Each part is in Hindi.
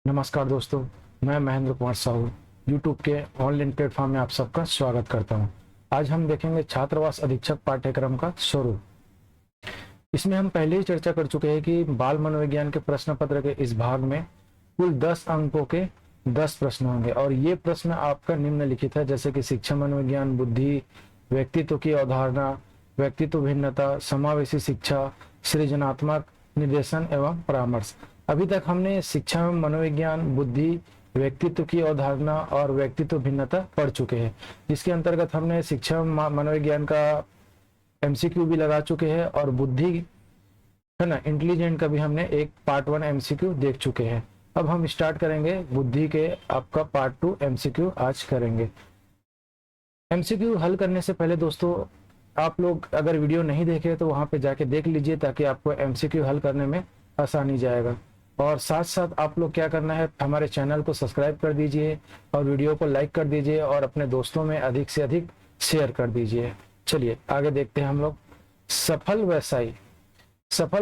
नमस्कार दोस्तों, मैं महेंद्र कुमार साहू यूट्यूब के ऑनलाइन प्लेटफॉर्म में आप सबका स्वागत करता हूं। आज हम देखेंगे छात्रावास अधीक्षक पाठ्यक्रम का स्वरूप। इसमें हम पहले ही चर्चा कर चुके हैं कि बाल मनोविज्ञान के प्रश्न पत्र के इस भाग में कुल 10 अंकों के 10 प्रश्न होंगे और ये प्रश्न आपका निम्नलिखित है, जैसे कि शिक्षा मनोविज्ञान, बुद्धि, व्यक्तित्व की अवधारणा, व्यक्तित्व भिन्नता, समावेशी शिक्षा, सृजनात्मक निर्देशन एवं परामर्श। अभी तक हमने शिक्षा में मनोविज्ञान, बुद्धि, व्यक्तित्व की अवधारणा और व्यक्तित्व भिन्नता पढ़ चुके हैं, जिसके अंतर्गत हमने शिक्षा में मनोविज्ञान का एमसीक्यू भी लगा चुके हैं और बुद्धि है ना, इंटेलिजेंट का भी हमने एक पार्ट 1 एमसीक्यू देख चुके हैं। अब हम स्टार्ट करेंगे बुद्धि के आपका पार्ट 2 एमसीक्यू आज करेंगे। एमसीक्यू हल करने से पहले दोस्तों, आप लोग अगर वीडियो नहीं देखे तो वहां पे जाके देख लीजिए, ताकि आपको एमसीक्यू हल करने में आसानी जाएगा। और साथ साथ आप लोग क्या करना है, हमारे चैनल को सब्सक्राइब कर दीजिए और वीडियो को लाइक कर दीजिए और अपने दोस्तों में अधिक से अधिक शेयर कर दीजिए। चलिए आगे देखते हैं हम लोग। सफल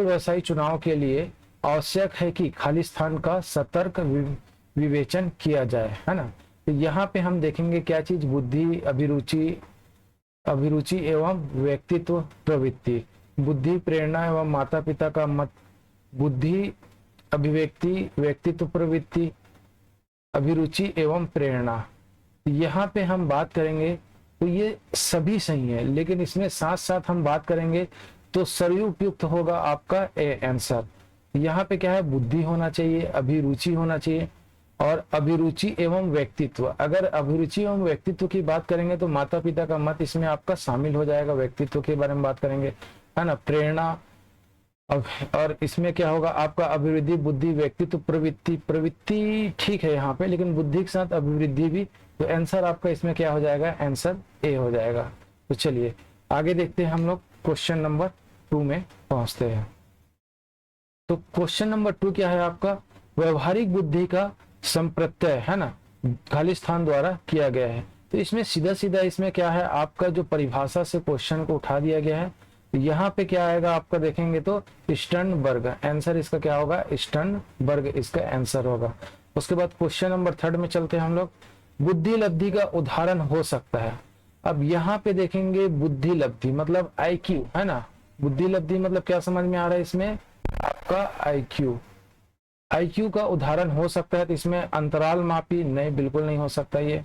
व्यवसायी चुनाव के लिए आवश्यक है कि खाली स्थान का सतर्क विवेचन किया जाए, है ना। तो यहाँ पे हम देखेंगे क्या चीज, बुद्धि, अभिरुचि एवं व्यक्तित्व प्रवृत्ति। बुद्धि, प्रेरणा एवं माता पिता का मत, बुद्धि, अभिव्यक्ति, व्यक्तित्व प्रवृत्ति, अभिरुचि एवं प्रेरणा। यहाँ पे हम बात करेंगे तो ये सभी सही है, लेकिन इसमें साथ साथ हम बात करेंगे तो सर्वोपयुक्त होगा आपका ए आंसर। यहाँ पे क्या है, बुद्धि होना चाहिए, अभिरुचि होना चाहिए और अभिरुचि एवं व्यक्तित्व। अगर अभिरुचि एवं व्यक्तित्व की बात करेंगे तो माता पिता का मत इसमें आपका शामिल हो जाएगा, व्यक्तित्व के बारे में बात करेंगे, है ना। प्रेरणा और इसमें क्या होगा आपका अभिवृद्धि, बुद्धि, व्यक्तित्व, प्रवृत्ति ठीक है यहाँ पे, लेकिन बुद्धि के साथ अभिवृद्धि भी, तो आंसर आपका इसमें क्या हो जाएगा, आंसर ए हो जाएगा। तो चलिए आगे देखते हैं, हम लोग क्वेश्चन नंबर 2 में पहुंचते हैं। तो क्वेश्चन नंबर 2 क्या है आपका, व्यवहारिक बुद्धि का संप्रत्यय, है ना, खाली स्थान द्वारा किया गया है। तो इसमें सीधा सीधा इसमें क्या है आपका, जो परिभाषा से क्वेश्चन को उठा दिया गया है। तो यहाँ पे क्या आएगा आपका, देखेंगे तो स्टर्नबर्ग, आंसर इसका क्या होगा, स्टर्नबर्ग इसका आंसर होगा। उसके बाद क्वेश्चन नंबर 3 में चलते हैं हम लोग। बुद्धि लब्धि का उदाहरण हो सकता है। अब यहाँ पे देखेंगे बुद्धि लब्धि मतलब आईक्यू, है ना। बुद्धि लब्धि मतलब क्या समझ में आ रहा है, इसमें आपका आईक्यू का उदाहरण हो सकता है। तो इसमें अंतराल मापी नहीं, बिल्कुल नहीं हो सकता ये,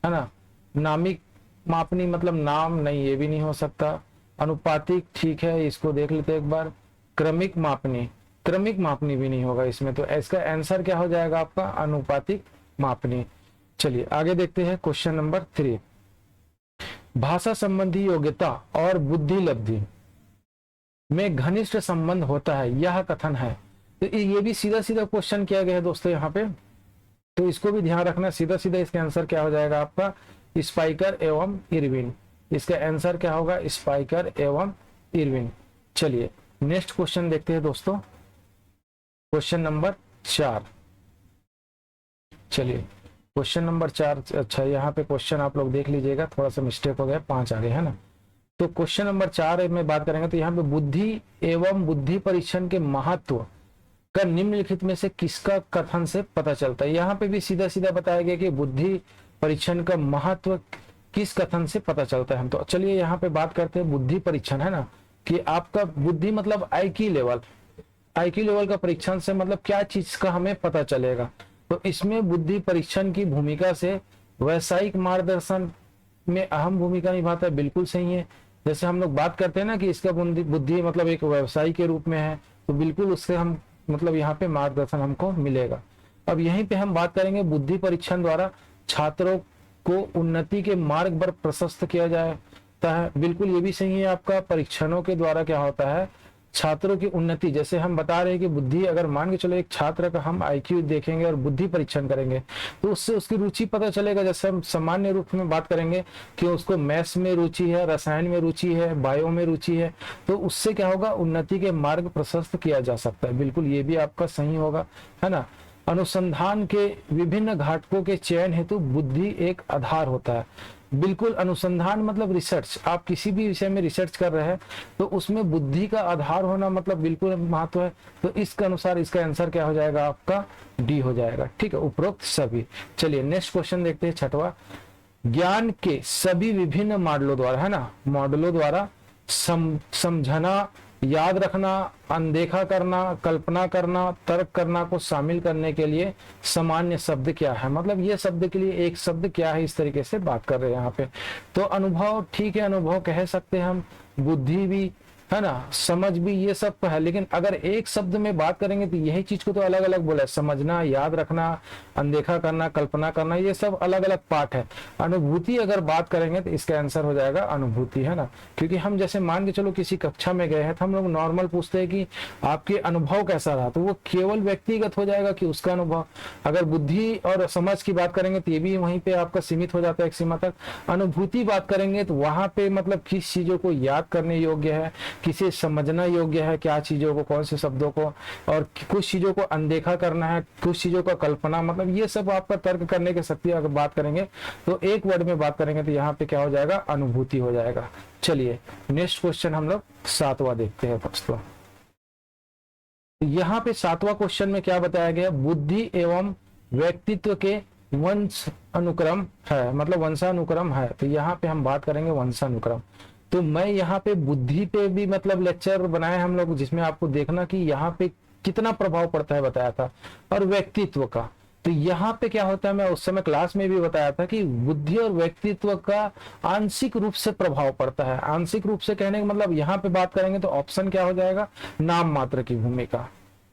है ना। नामिक मापनी मतलब नाम नहीं, ये भी नहीं हो सकता। अनुपातिक ठीक है, इसको देख लेते एक बार। क्रमिक मापनी भी नहीं होगा इसमें। तो इसका आंसर क्या हो जाएगा आपका, अनुपातिक मापनी। चलिए आगे देखते हैं क्वेश्चन नंबर 3। भाषा संबंधी योग्यता और बुद्धि लब्धि में घनिष्ठ संबंध होता है, यह कथन है। तो ये भी सीधा सीधा क्वेश्चन किया गया है दोस्तों यहाँ पे, तो इसको भी ध्यान रखना। सीधा सीधा इसका आंसर क्या हो जाएगा आपका, स्पाइकर एवं इरविन। इसका आंसर क्या होगा, स्पाइकर एवं इरविन। चलिए नेक्स्ट क्वेश्चन देखते हैं दोस्तों, क्वेश्चन नंबर 4। चलिए क्वेश्चन नंबर 4, अच्छा यहाँ पे क्वेश्चन आप लोग देख लीजिएगा, थोड़ा सा मिस्टेक हो गया, 5 आगे, है ना। तो क्वेश्चन नंबर 4 में बात करेंगे तो यहाँ पे बुद्धि एवं बुद्धि परीक्षण के महत्व का निम्नलिखित में से किसका कथन से पता चलता है। यहाँ पे भी सीधा सीधा बताया गया कि बुद्धि परीक्षण का महत्व किस कथन से पता चलता है। हम तो चलिए यहाँ पे बात करते हैं बुद्धि परीक्षण, है ना, कि आपका बुद्धि मतलब आईक्यू लेवल का परीक्षण से मतलब क्या चीज का हमें पता चलेगा। तो इसमें बुद्धि परीक्षण की भूमिका से व्यावसायिक मार्गदर्शन में अहम भूमिका निभाता है, बिल्कुल सही है। जैसे हम लोग बात करते हैं ना कि इसका बुद्धि मतलब एक व्यवसायी के रूप में है, तो बिल्कुल उससे हम मतलब यहाँ पे मार्गदर्शन हमको मिलेगा। अब यहीं पे हम बात करेंगे बुद्धि परीक्षण द्वारा छात्रों को उन्नति के मार्ग पर प्रशस्त किया जाता है, बिल्कुल ये भी सही है आपका। परीक्षणों के द्वारा क्या होता है, छात्रों की उन्नति, जैसे हम बता रहे हैं कि बुद्धि, अगर मान के चलो एक छात्र का हम आईक्यू देखेंगे और बुद्धि परीक्षण करेंगे तो उससे उसकी रुचि पता चलेगा। जैसे हम सामान्य रूप में बात करेंगे कि उसको मैथ्स में रुचि है, रसायन में रुचि है, बायो में रुचि है, तो उससे क्या होगा, उन्नति के मार्ग प्रशस्त किया जा सकता है, बिल्कुल ये भी आपका सही होगा, है ना। अनुसंधान के विभिन्न घटकों के चयन हेतु बुद्धि एक आधार होता है। बिल्कुल अनुसंधान मतलब रिसर्च, आप किसी भी विषय में रिसर्च कर रहे हैं तो उसमें बुद्धि का आधार होना मतलब बिल्कुल महत्व है। तो इसके अनुसार इसका आंसर क्या हो जाएगा, आपका डी हो जाएगा। ठीक है, उपरोक्त सभी। चलिए नेक्स्ट क्वेश्चन देखते हैं, छठवां। ज्ञान के सभी विभिन्न मॉडलों द्वारा, है ना, मॉडलों द्वारा समझना, याद रखना, अनदेखा करना, कल्पना करना, तर्क करना को शामिल करने के लिए सामान्य शब्द क्या है। मतलब ये शब्द के लिए एक शब्द क्या है, इस तरीके से बात कर रहे हैं यहाँ पे। तो अनुभव, ठीक है, अनुभव कह सकते हैं हम, बुद्धि भी, है ना, समझ भी, ये सब तो है। लेकिन अगर एक शब्द में बात करेंगे तो यही चीज को तो अलग अलग बोला है, समझना, याद रखना, अनदेखा करना, कल्पना करना, ये सब अलग अलग पार्ट है। अनुभूति अगर बात करेंगे तो इसका आंसर हो जाएगा अनुभूति, है ना। क्योंकि हम जैसे मान के चलो किसी कक्षा में गए हैं तो हम लोग नॉर्मल पूछते हैं कि आपके अनुभव कैसा रहा, तो वो केवल व्यक्तिगत हो जाएगा कि उसका अनुभव। अगर बुद्धि और समझ की बात करेंगे तो ये भी वहीं पे आपका सीमित हो जाता है एक सीमा तक। अनुभूति बात करेंगे तो वहां पे मतलब किस चीजों को याद करने योग्य है, किसे समझना योग्य है, क्या चीजों को, कौन से शब्दों को, और कुछ चीजों को अनदेखा करना है, कुछ चीजों का कल्पना, मतलब ये सब आपका तर्क करने की शक्ति अगर बात करेंगे तो एक वर्ड में बात करेंगे तो यहाँ पे क्या हो जाएगा, अनुभूति हो जाएगा। चलिए नेक्स्ट क्वेश्चन हम लोग सातवां देखते हैं दोस्तों। यहाँ पे सातवां क्वेश्चन में क्या बताया गया, बुद्धि एवं व्यक्तित्व के वंश अनुक्रम है, मतलब वंशानुक्रम है। तो यहाँ पे हम बात करेंगे वंशानुक्रम। तो मैं यहाँ पे बुद्धि पे भी मतलब लेक्चर बनाए हम लोग, जिसमें आपको देखना कि यहाँ पे कितना प्रभाव पड़ता है बताया था, और व्यक्तित्व का। तो यहाँ पे क्या होता है, मैं उस समय क्लास में भी बताया था कि बुद्धि और व्यक्तित्व का आंशिक रूप से प्रभाव पड़ता है। आंशिक रूप से कहने का मतलब यहाँ पे बात करेंगे तो ऑप्शन क्या हो जाएगा, नाम मात्र की भूमिका,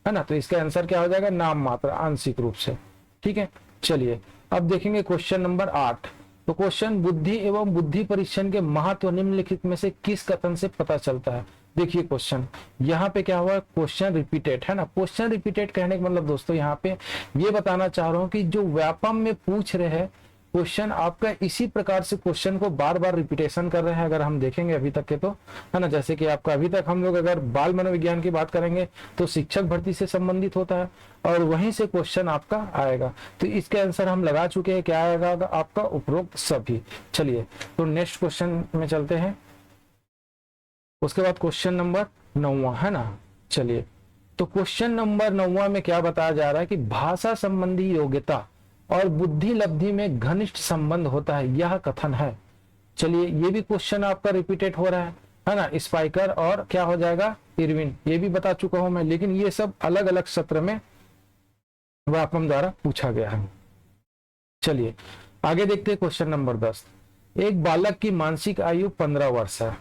है ना। तो इसका आंसर क्या हो जाएगा, नाम मात्र, आंशिक रूप से। ठीक है, चलिए अब देखेंगे क्वेश्चन नंबर 8। तो क्वेश्चन, बुद्धि एवं बुद्धि परीक्षण के महत्व निम्नलिखित में से किस कथन से पता चलता है। देखिए क्वेश्चन यहाँ पे क्या हुआ, क्वेश्चन रिपीटेड, है ना। क्वेश्चन रिपीटेड कहने का मतलब दोस्तों यहाँ पे ये बताना चाह रहा हूँ कि जो व्यापम में पूछ रहे हैं क्वेश्चन, आपका इसी प्रकार से क्वेश्चन को बार बार रिपीटेशन कर रहे हैं। अगर हम देखेंगे अभी तक के तो, है ना, जैसे कि आपका अभी तक हम लोग अगर बाल मनोविज्ञान की बात करेंगे तो शिक्षक भर्ती से संबंधित होता है और वहीं से क्वेश्चन आपका आएगा। तो इसके आंसर हम लगा चुके हैं, क्या आएगा आपका, उपरोक्त सभी। चलिए तो नेक्स्ट क्वेश्चन में चलते हैं। उसके बाद क्वेश्चन नंबर 9, है ना। चलिए तो क्वेश्चन नंबर 9 में क्या बताया जा रहा है कि भाषा संबंधी योग्यता और बुद्धि लब्धि में घनिष्ठ संबंध होता है, यह कथन है। चलिए ये भी क्वेश्चन आपका रिपीटेड हो रहा है ना। स्पाइकर और क्या हो जाएगा, इरविन, ये भी बता चुका हूं मैं, लेकिन ये सब अलग अलग सत्र में व्यापम द्वारा पूछा गया है। चलिए आगे देखते हैं क्वेश्चन नंबर 10। एक बालक की मानसिक आयु 15 वर्ष है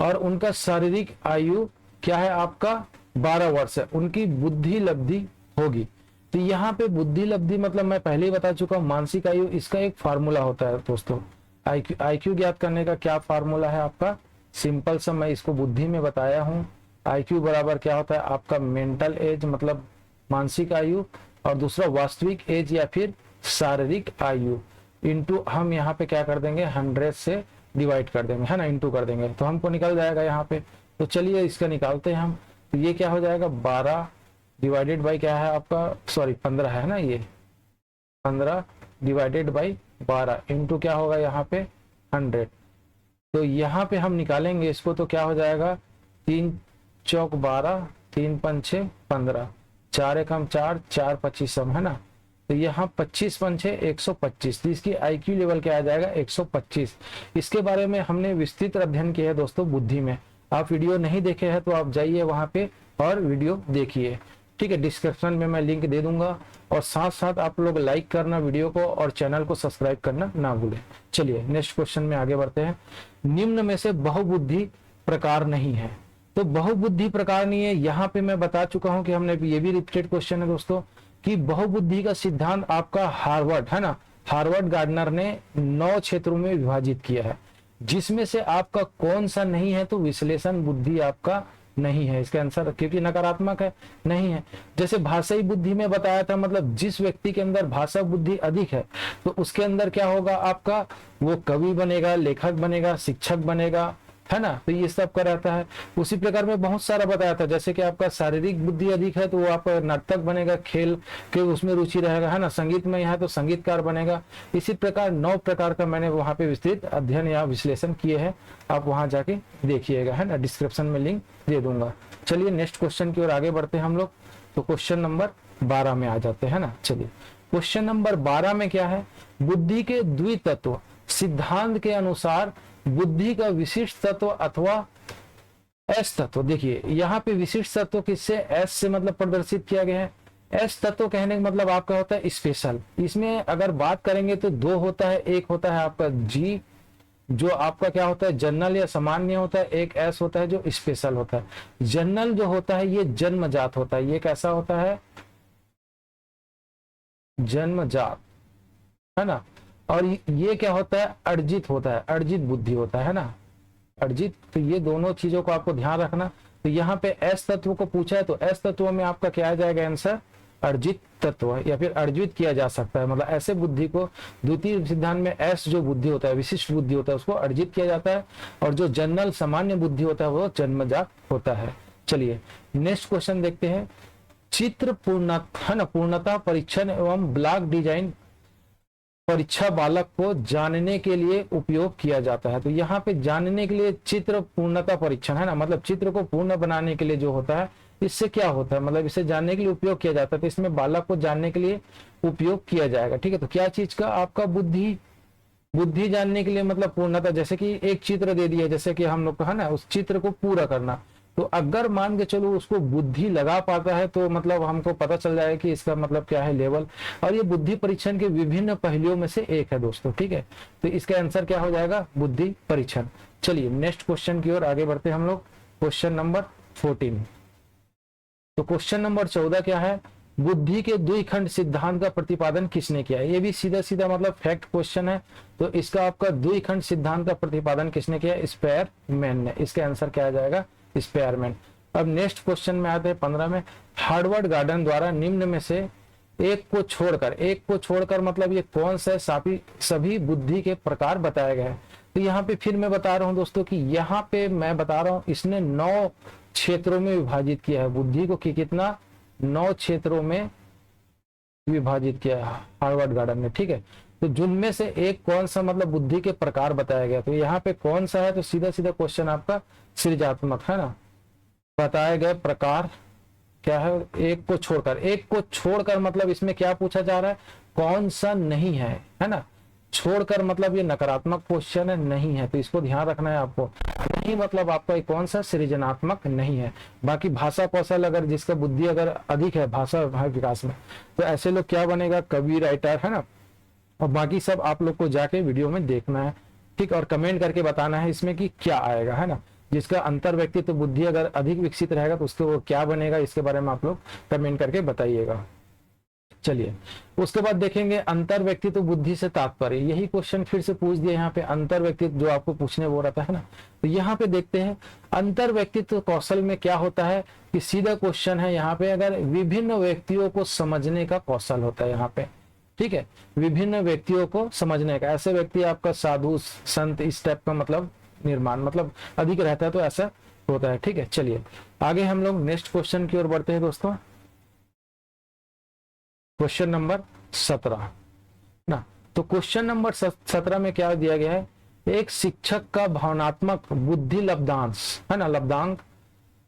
और उनका शारीरिक आयु क्या है आपका, 12 वर्ष है। उनकी बुद्धि लब्धि होगी। तो यहाँ पे बुद्धि लब्धि मतलब मैं पहले ही बता चुका हूँ, मानसिक आयु इसका एक फार्मूला होता है दोस्तों। आईक्यू ज्ञात करने का क्या फार्मूला है आपका, सिंपल सा मैं इसको बुद्धि में बताया हूँ। आईक्यू बराबर क्या होता है आपका, मेंटल एज मतलब मानसिक आयु, और दूसरा वास्तविक एज या फिर शारीरिक आयु, इंटू हम यहाँ पे क्या कर देंगे, 100 से डिवाइड कर देंगे, है ना, इंटू कर देंगे तो हमको निकल जाएगा यहाँ पे। तो चलिए इसका निकालते हैं हम। तो ये क्या हो जाएगा, 12 डिवाइडेड बाई क्या है आपका, सॉरी 15 है ना, ये 15 डिवाइडेड बाई 12 इंटू क्या होगा यहाँ पे 100। तो यहाँ पे हम निकालेंगे इसको तो क्या हो जाएगा, 3 चौक 12, 3 पंचे 15, 4 एकम 4, 4 25 है ना। तो यहाँ 25 पंचे 125, तो इसकी आईक्यू लेवल क्या आ जाएगा 125। इसके बारे में हमने विस्तृत अध्ययन किया है दोस्तों बुद्धि में। आप वीडियो नहीं देखे हैं तो आप जाइए वहां पे और वीडियो देखिए, ठीक है। डिस्क्रिप्शन में मैं लिंक दे दूंगा, और साथ साथ आप लोग लाइक करना वीडियो को और चैनल को सब्सक्राइब करना ना भूलें। चलिए नेक्स्ट क्वेश्चन में आगे बढ़ते हैं। निम्न में से बहुबुद्धि प्रकार नहीं है। तो बहुबुद्धि प्रकार नहीं है, यहाँ पे मैं बता चुका हूं कि हमने ये भी रिपीटेड क्वेश्चन है दोस्तों, कि बहुबुद्धि का सिद्धांत आपका हार्वर्ड, है ना, हार्वर्ड गार्डनर ने 9 क्षेत्रों में विभाजित किया है, जिसमें से आपका कौन सा नहीं है, तो विश्लेषण बुद्धि आपका नहीं है इसका आंसर, क्योंकि नकारात्मक है, नहीं है। जैसे भाषाई बुद्धि में बताया था, मतलब जिस व्यक्ति के अंदर भाषा बुद्धि अधिक है तो उसके अंदर क्या होगा आपका, वो कवि बनेगा, लेखक बनेगा, शिक्षक बनेगा, है ना, तो ये सब का रहता है। उसी प्रकार में बहुत सारा बताया था, जैसे कि आपका शारीरिक बुद्धि अधिक है तो वो आप नर्तक बनेगा, खेल के उसमें रुचि रहेगा, है ना, संगीत में यहाँ तो संगीतकार बनेगा। इसी प्रकार 9 प्रकार का मैंने वहाँ पे विस्तृत अध्ययन या विश्लेषण किए हैं, आप वहाँ जाके देखिएगा, है ना, डिस्क्रिप्शन में लिंक दे दूंगा। चलिए नेक्स्ट क्वेश्चन की ओर आगे बढ़ते हैं हम लोग। तो क्वेश्चन नंबर 12 में आ जाते हैं ना। चलिए क्वेश्चन नंबर 12 में क्या है, बुद्धि के द्वितत्व सिद्धांत के अनुसार बुद्धि का विशिष्ट तत्व अथवा एस तत्व। देखिए यहाँ पे विशिष्ट तत्व किससे, एस से मतलब प्रदर्शित किया गया है। एस तत्व कहने का मतलब आपका होता है स्पेशल। इसमें अगर बात करेंगे तो 2 होता है, एक होता है आपका जी जो आपका क्या होता है जनरल या सामान्य होता है, एक एस होता है जो स्पेशल होता है। जनरल जो होता है ये जन्मजात होता है, ये कैसा होता है, जन्मजात, है ना। और ये क्या होता है, अर्जित होता है, अर्जित बुद्धि होता है ना, अर्जित। तो ये दोनों चीजों को आपको ध्यान रखना। तो यहाँ पे एस तत्व को पूछा है तो एस तत्व में आपका क्या आ जाएगा आंसर, अर्जित तत्व, या फिर अर्जित किया जा सकता है। मतलब ऐसे बुद्धि को द्वितीय सिद्धांत में एस जो बुद्धि होता है, विशिष्ट बुद्धि होता है, उसको अर्जित किया जाता है, और जो जनरल सामान्य बुद्धि होता है वो जन्मजात होता है। चलिए नेक्स्ट क्वेश्चन देखते हैं। चित्र पूर्णता परीक्षण एवं ब्लॉक डिजाइन परीक्षा बालक को जानने के लिए उपयोग किया जाता है। तो यहाँ पे जानने के लिए चित्र पूर्णता परीक्षण, है ना, मतलब चित्र को पूर्ण बनाने के लिए जो होता है, इससे क्या होता है, मतलब इसे जानने के लिए उपयोग किया जाता है। तो इसमें बालक को जानने के लिए उपयोग किया जाएगा, ठीक है। तो क्या चीज का, आपका बुद्धि जानने के लिए, मतलब पूर्णता, जैसे कि एक चित्र दे दिया, जैसे कि हम लोग कहा ना, उस चित्र को पूरा करना। तो अगर मान के चलो उसको बुद्धि लगा पाता है तो मतलब हमको पता चल जाएगा कि इसका मतलब क्या है, लेवल। और ये बुद्धि परीक्षण के विभिन्न पहलुओं में से एक है दोस्तों, ठीक है। तो इसका आंसर क्या हो जाएगा, बुद्धि परीक्षण। चलिए नेक्स्ट क्वेश्चन की ओर आगे बढ़ते हैं हम लोग। Question number 14। तो क्वेश्चन नंबर 14 क्या है, बुद्धि के द्विखंड सिद्धांत का प्रतिपादन किसने किया है। ये भी सीधा सीधा मतलब फैक्ट क्वेश्चन है। तो इसका आपका द्विखंड सिद्धांत का प्रतिपादन किसने किया, स्पेयरमैन ने। इसका आंसर क्या आ जाएगा, स्पेयरमैन। अब नेक्स्ट क्वेश्चन में आते हैं 15 में। हार्वर्ड गार्डन द्वारा निम्न में से एक को छोड़कर मतलब ये कौन सा सभी बुद्धि के प्रकार बताए गए हैं। तो यहाँ पे फिर मैं बता रहा हूँ दोस्तों कि यहाँ पे मैं बता रहा हूँ इसने 9 क्षेत्रों में विभाजित किया है बुद्धि को, कि कितना, 9 क्षेत्रों में विभाजित किया है हार्वर्ड गार्डन ने, ठीक है। तो जिनमें से एक कौन सा मतलब बुद्धि के प्रकार बताया गया। तो यहाँ पे कौन सा है, तो सीधा सीधा क्वेश्चन आपका सृजनात्मक, है ना। बताए गए प्रकार क्या है, एक को छोड़कर मतलब इसमें क्या पूछा जा रहा है, कौन सा नहीं है ना। छोड़कर मतलब ये नकारात्मक क्वेश्चन है, नहीं है, तो इसको ध्यान रखना है आपको। नहीं मतलब आपका कौन सा सृजनात्मक नहीं है। बाकी भाषा कौशल, अगर जिसका बुद्धि अगर अधिक है भाषा विकास में, तो ऐसे लोग क्या बनेगा, कवि, राइटर, है ना। और बाकी सब आप लोग को जाके वीडियो में देखना है, ठीक, और कमेंट करके बताना है इसमें कि क्या आएगा, है ना। जिसका अंतर व्यक्तित्व बुद्धि अगर अधिक विकसित रहेगा तो उसको वो क्या बनेगा, इसके बारे में आप लोग कमेंट करके बताइएगा। चलिए उसके बाद देखेंगे अंतर व्यक्तित्व बुद्धि से तात्पर्य। यही क्वेश्चन फिर से पूछ दिया यहाँ पे, अंतर व्यक्तित्व जो आपको पूछने वो रहता है ना। तो यहाँ पे देखते हैं अंतर व्यक्तित्व कौशल में क्या होता है, कि सीधा क्वेश्चन है यहाँ पे, अगर विभिन्न व्यक्तियों को समझने का कौशल होता है यहाँ पे, ठीक है, विभिन्न व्यक्तियों को समझने का। ऐसे व्यक्ति आपका साधु संत इस टाइप का मतलब निर्माण मतलब अधिक रहता है, तो ऐसा होता है, ठीक है। चलिए आगे हम लोग नेक्स्ट क्वेश्चन की ओर बढ़ते हैं दोस्तों। क्वेश्चन नंबर 17 ना। तो क्वेश्चन नंबर 17 में क्या दिया गया है, एक शिक्षक का भावनात्मक बुद्धि लब्धांश, है ना, लब्धांक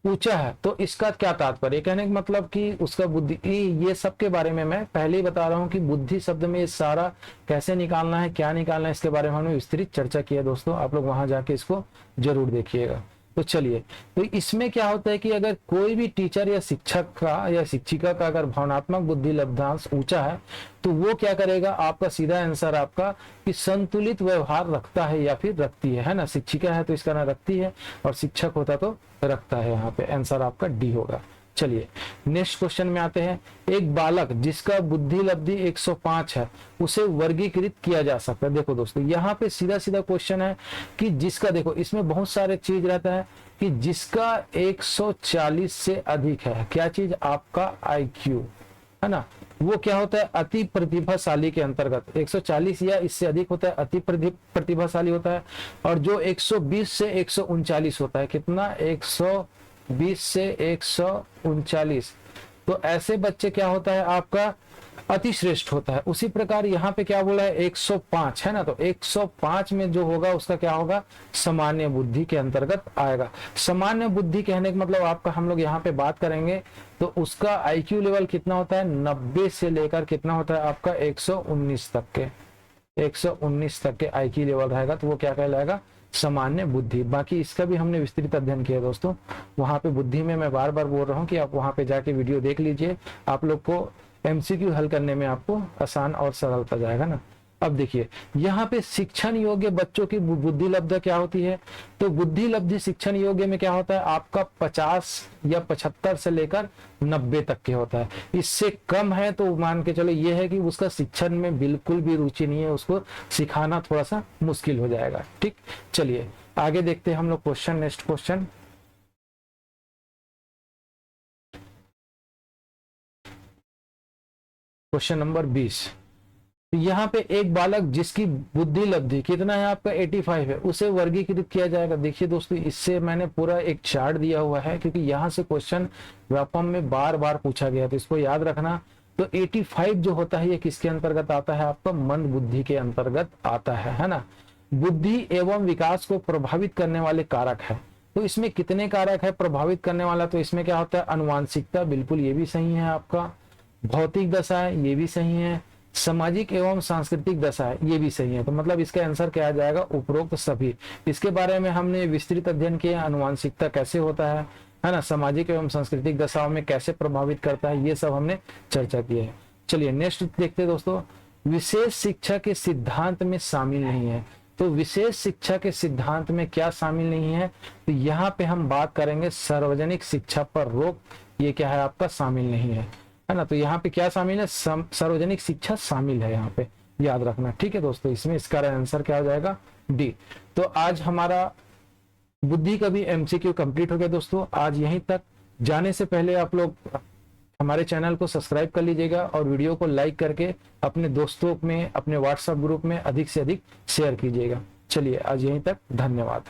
ऊंचा है, तो इसका क्या तात्पर्य, कहने का मतलब कि उसका बुद्धि, ये सब के बारे में मैं पहले ही बता रहा हूँ कि बुद्धि शब्द में ये सारा कैसे निकालना है, क्या निकालना है, इसके बारे में हमने विस्तृत चर्चा की है दोस्तों। आप लोग वहां जाके इसको जरूर देखिएगा। तो चलिए, तो इसमें क्या होता है कि अगर कोई भी टीचर या शिक्षक का या शिक्षिका का अगर भावनात्मक बुद्धि लब्धांश ऊंचा है, तो वो क्या करेगा, आपका सीधा आंसर आपका कि संतुलित व्यवहार रखता है या फिर रखती है ना। शिक्षिका है तो इसका ना रखती है, और शिक्षक होता तो रखता है। यहाँ पे आंसर आपका डी होगा। चलिए नेक्स्ट क्वेश्चन में आते हैं। एक बालक जिसका बुद्धि लब्धि 105 है, उसे वर्गीकृत किया जा सकता है। देखो दोस्तों, यहाँ पे सीधा सीधा क्वेश्चन है कि जिसका, देखो इसमें बहुत सारे चीज रहता है कि जिसका 140 से अधिक है, क्या चीज, आपका IQ, है ना, वो क्या होता है, अति प्रतिभाशाली के अंतर्गत। 140 या इससे अधिक होता है अति प्रतिभाशाली होता है, और जो 120 से 139 होता है, कितना, 120 से 139, तो ऐसे बच्चे क्या होता है आपका, अति श्रेष्ठ होता है। उसी प्रकार यहाँ पे क्या बोला है, 105 है ना, तो 105 में जो होगा उसका क्या होगा, सामान्य बुद्धि के अंतर्गत आएगा। सामान्य बुद्धि कहने का मतलब आपका, हम लोग यहाँ पे बात करेंगे तो उसका आईक्यू लेवल कितना होता है, 90 से लेकर कितना होता है आपका 119 तक के, 119 तक के आईक्यू लेवल रहेगा, तो वो क्या कहलाएगा, सामान्य बुद्धि। बाकी इसका भी हमने विस्तृत अध्ययन किया दोस्तों, वहां पे बुद्धि में मैं बार बार बोल रहा हूँ कि आप वहां पे जाके वीडियो देख लीजिए, आप लोग को एमसीक्यू हल करने में आपको आसान और सरलता जाएगा ना। अब देखिए यहाँ पे शिक्षण योग्य बच्चों की बुद्धि लब्धि क्या होती है, तो बुद्धि लब्धि शिक्षण योग्य में क्या होता है आपका 50 या 75 से लेकर 90 तक के होता है। इससे कम है तो मान के चलो ये है कि उसका शिक्षण में बिल्कुल भी रुचि नहीं है, उसको सिखाना थोड़ा सा मुश्किल हो जाएगा। ठीक, चलिए आगे देखते हैं हम लोग question, next question. Question number 20, यहाँ पे एक बालक जिसकी बुद्धि लब्धि कितना है आपका 85 है, उसे वर्गीकृत किया जाएगा। देखिए दोस्तों, इससे मैंने पूरा एक चार्ट दिया हुआ है, क्योंकि यहाँ से क्वेश्चन व्यापम में बार बार पूछा गया, तो इसको याद रखना। तो 85 जो होता है ये किसके अंतर्गत आता है आपका, मंद बुद्धि के अंतर्गत आता है ना। बुद्धि एवं विकास को प्रभावित करने वाले कारक है, तो इसमें कितने कारक है प्रभावित करने वाला, तो इसमें क्या होता है, अनुवांशिकता, बिल्कुल ये भी सही है आपका, भौतिक दशा है ये भी सही है, सामाजिक एवं सांस्कृतिक दशा है ये भी सही है। तो मतलब इसका आंसर क्या आ जाएगा, उपरोक्त सभी। इसके बारे में हमने विस्तृत अध्ययन किया, अनुवांशिकता कैसे होता है ना, सामाजिक एवं सांस्कृतिक दशाओं में कैसे प्रभावित करता है, ये सब हमने चर्चा की है। चलिए नेक्स्ट देखते हैं दोस्तों, विशेष शिक्षा के सिद्धांत में शामिल नहीं है। तो विशेष शिक्षा के सिद्धांत में क्या शामिल नहीं है, तो यहाँ पे हम बात करेंगे सार्वजनिक शिक्षा पर रोक, ये क्या है आपका शामिल नहीं है ना। तो यहाँ पे क्या शामिल है, सार्वजनिक शिक्षा शामिल है यहाँ पे, याद रखना। ठीक है दोस्तों, इसमें इसका आंसर क्या हो जाएगा, डी। तो आज हमारा बुद्धि का भी एमसीक्यू कंप्लीट हो गया दोस्तों। आज यहीं तक, जाने से पहले आप लोग हमारे चैनल को सब्सक्राइब कर लीजिएगा और वीडियो को लाइक करके अपने दोस्तों में, अपने व्हाट्सएप ग्रुप में अधिक से अधिक शेयर कीजिएगा। चलिए आज यहीं तक, धन्यवाद।